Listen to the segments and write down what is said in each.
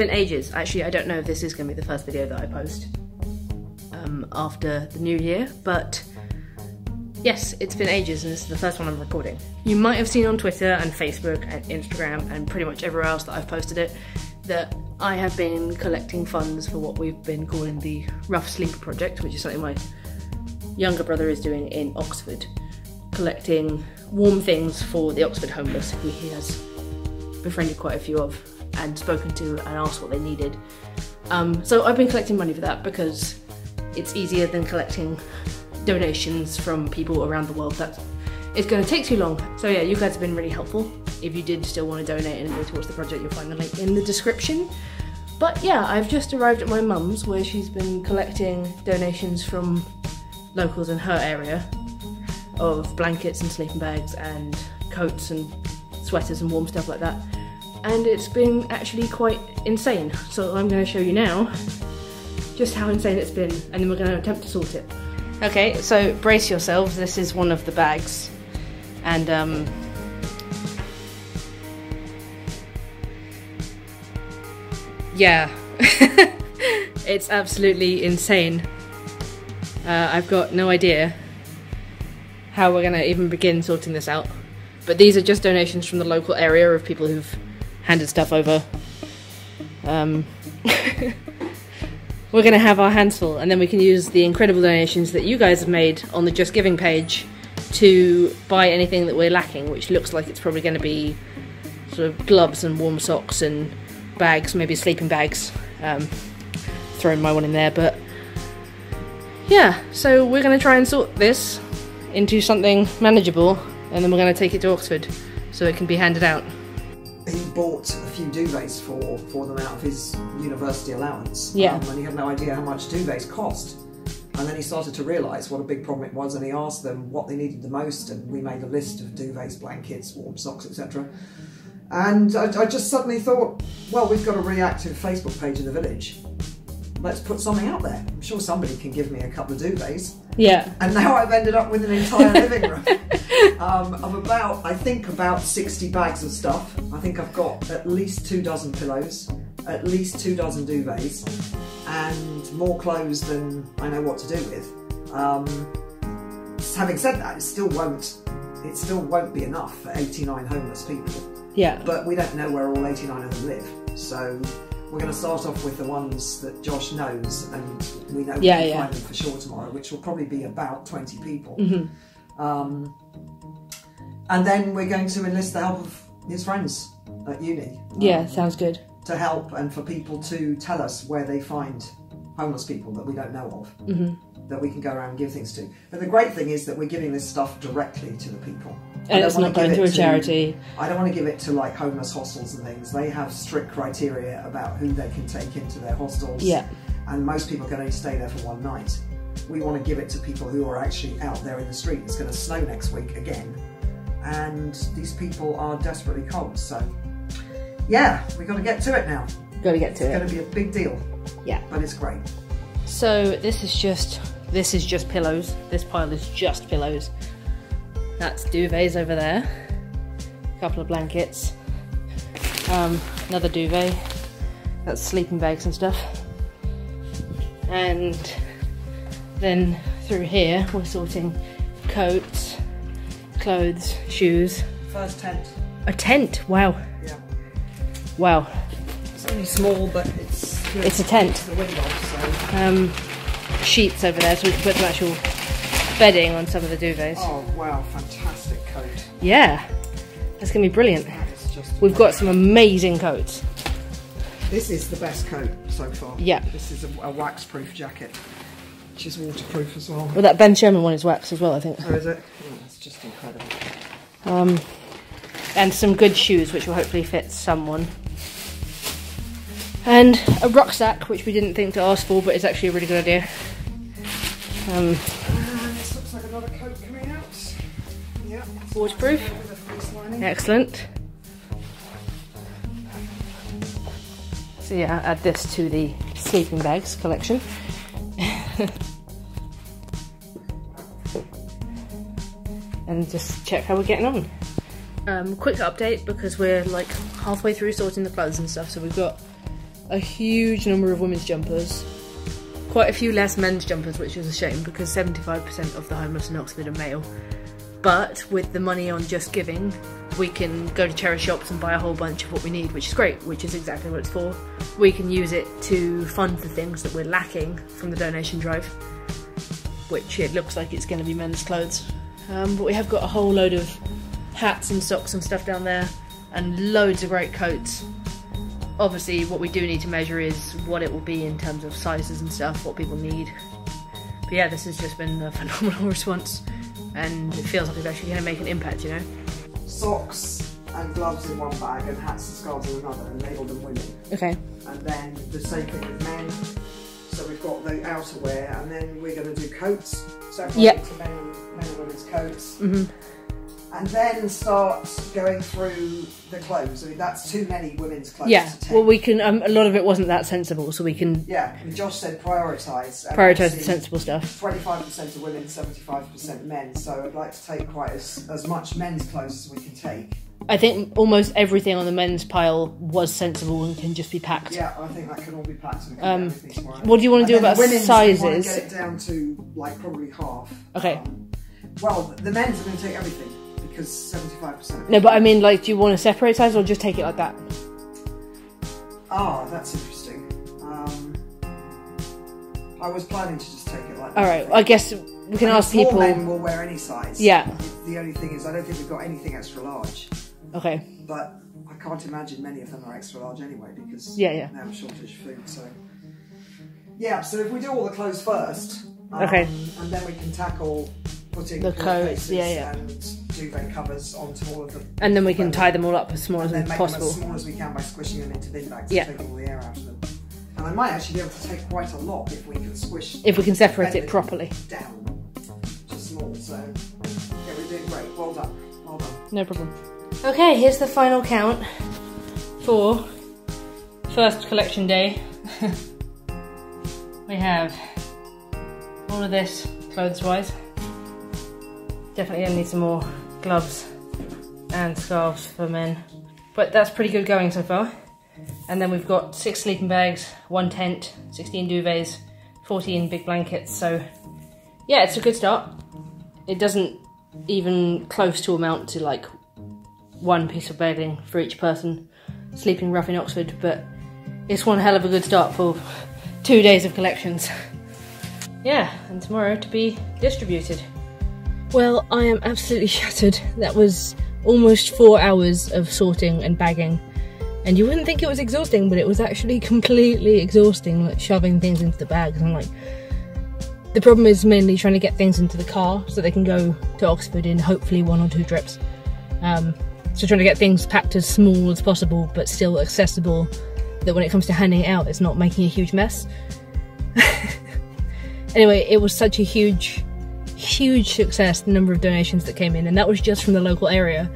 been ages. Actually, I don't know if this is going to be the first video that I post after the new year, but yes, it's been ages and this is the first one I'm recording. You might have seen on Twitter and Facebook and Instagram and pretty much everywhere else that I've posted it that I have been collecting funds for what we've been calling the Rough Sleeper Project, which is something my younger brother is doing in Oxford, collecting warm things for the Oxford homeless, who he has befriended quite a few of and spoken to and asked what they needed. So I've been collecting money for that because it's easier than collecting donations from people around the world. It's going to take too long. So yeah, you guys have been really helpful. If you did still want to donate and go towards the project, you'll find the link in the description. But yeah, I've just arrived at my mum's where she's been collecting donations from locals in her area of blankets and sleeping bags and coats and sweaters and warm stuff like that. And it's been actually quite insane. So I'm going to show you now just how insane it's been, and then we're going to attempt to sort it. Okay, so brace yourselves, this is one of the bags, and yeah, it's absolutely insane. I've got no idea how we're gonna even begin sorting this out, but these are just donations from the local area of people who've handed stuff over. We're going to have our hands full, and then we can use the incredible donations that you guys have made on the Just Giving page to buy anything that we're lacking, which looks like it's probably going to be sort of gloves and warm socks and bags, maybe sleeping bags. Throwing my one in there, but yeah, so we're going to try and sort this into something manageable, and then we're going to take it to Oxford so it can be handed out. He bought a few duvets for them out of his university allowance. Yeah. And he had no idea how much duvets cost. And then he started to realise what a big problem it was, and he asked them what they needed the most, and we made a list of duvets, blankets, warm socks, etc. And I just suddenly thought, well, we've got a really active Facebook page in the village. Let's put something out there. I'm sure somebody can give me a couple of duvets. Yeah. And now I've ended up with an entire living room of about, I think, about 60 bags of stuff. I think I've got at least 2 dozen pillows, at least 2 dozen duvets, and more clothes than I know what to do with. Having said that, it still won't be enough for 89 homeless people. Yeah. But we don't know where all 89 of them live, so we're going to start off with the ones that Josh knows, and we know we can find them for sure tomorrow, which will probably be about 20 people. Mm-hmm. And then we're going to enlist the help of his friends at uni. Yeah, sounds good. To help, and for people to tell us where they find homeless people that we don't know of, that we can go around and give things to. But the great thing is that we're giving this stuff directly to the people. And it's not going to a charity. I don't want to give it to like homeless hostels and things. They have strict criteria about who they can take into their hostels. Yeah. And most people can only stay there for one night. We want to give it to people who are actually out there in the street. It's going to snow next week again, and these people are desperately cold. So yeah, we've got to get to it now. Got to get to it. It's going to be a big deal. Yeah. But it's great. So this is just pillows. This pile is just pillows. That's duvets over there. A couple of blankets. Another duvet. That's sleeping bags and stuff. And then through here we're sorting coats, clothes, shoes. First tent. A tent, wow. Yeah. Wow. It's only small, but it's a tent. The window, so. Sheets over there, so we can put some actual bedding on some of the duvets. Oh wow, fantastic coat. Yeah, that's gonna be brilliant. Just We've got some amazing coats. This is the best coat so far. Yeah. This is a wax-proof jacket, which is waterproof as well. Well, that Ben Sherman one is wax as well, I think. Oh, is it? Oh, that's just incredible. And some good shoes, which will hopefully fit someone. And a rucksack, which we didn't think to ask for, but it's actually a really good idea. This looks like another coat coming out. Yeah. Waterproof. Excellent. So yeah, add this to the sleeping bags collection. And just check how we're getting on. Quick update, because we're like halfway through sorting the clothes and stuff, so we've got a huge number of women's jumpers, quite a few less men's jumpers, which is a shame because 75% of the homeless in Oxford are male. But with the money on Just Giving, we can go to charity shops and buy a whole bunch of what we need, which is great, which is exactly what it's for. We can use it to fund the things that we're lacking from the donation drive, which it looks like it's going to be men's clothes. But we have got a whole load of hats and socks and stuff down there, and loads of great coats. Obviously, what we do need to measure is what it will be in terms of sizes and stuff, what people need. But yeah, this has just been a phenomenal response, and it feels like it's actually going to make an impact, you know? Socks and gloves in one bag and hats and scarves in another, and labelled them women. Okay. And then the same thing with men. So we've got the outerwear, and then we're going to do coats, separated to men and women's coats. And then start going through the clothes. I mean, that's too many women's clothes to take. Well, we can, a lot of it wasn't that sensible, so we can... Yeah, and Josh said prioritise. Prioritise the sensible stuff. 25% of women, 75% men, so I'd like to take quite as much men's clothes as we can take. I think almost everything on the men's pile was sensible and can just be packed. Yeah, I think that can all be packed and we can get everything tomorrow. What do you want to do about sizes? We want to get it down to, like, probably half. Okay. Well, the men's are going to take everything. Because 75%. No, but I mean, like, do you want to separate size or just take it like that? Ah, that's interesting. I was planning to just take it like that. Alright, I guess we can ask people. More men will wear any size. Yeah. The only thing is, I don't think we've got anything extra large. Okay. But I can't imagine many of them are extra large anyway, because they have a shortage of food. So yeah, so if we do all the clothes first, okay, and then we can tackle putting the coats, and duvet covers onto all of them. And then we can tie them all up as small as possible. Make them as small as we can by squishing them into bin bags to take all the air out of them. And I might actually be able to take quite a lot if we can squish. If we can separate it properly. Down to small. So yeah, we're doing great. Well done. Well done. No problem. Okay, here's the final count for first collection day. We have all of this clothes-wise. Definitely gonna need some more gloves and scarves for men. But that's pretty good going so far. And then we've got 6 sleeping bags, 1 tent, 16 duvets, 14 big blankets. So yeah, it's a good start. It doesn't even close to amount to like 1 piece of bedding for each person sleeping rough in Oxford, but it's one hell of a good start for 2 days of collections. Yeah, and tomorrow to be distributed. Well, I am absolutely shattered. That was almost 4 hours of sorting and bagging. And you wouldn't think it was exhausting, but it was actually completely exhausting, like shoving things into the bags. And like, the problem is mainly trying to get things into the car so they can go to Oxford in hopefully 1 or 2 trips. So trying to get things packed as small as possible, but still accessible, that when it comes to handing it out, it's not making a huge mess. Anyway, it was such a huge success, the number of donations that came in, and that was just from the local area.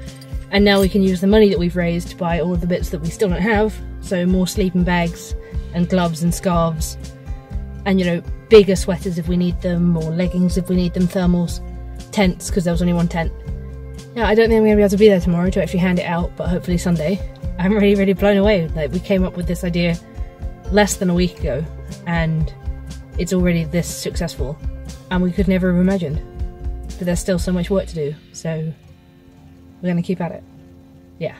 And now we can use the money that we've raised to buy all of the bits that we still don't have, so more sleeping bags and gloves and scarves, and, you know, bigger sweaters if we need them, or leggings if we need them, thermals, tents, because there was only 1 tent. Now, I don't think I'm going to be able to be there tomorrow to actually hand it out, but hopefully Sunday. I'm really blown away. Like, we came up with this idea less than a week ago, and it's already this successful, and we could never have imagined. But there's still so much work to do, so we're going to keep at it. Yeah.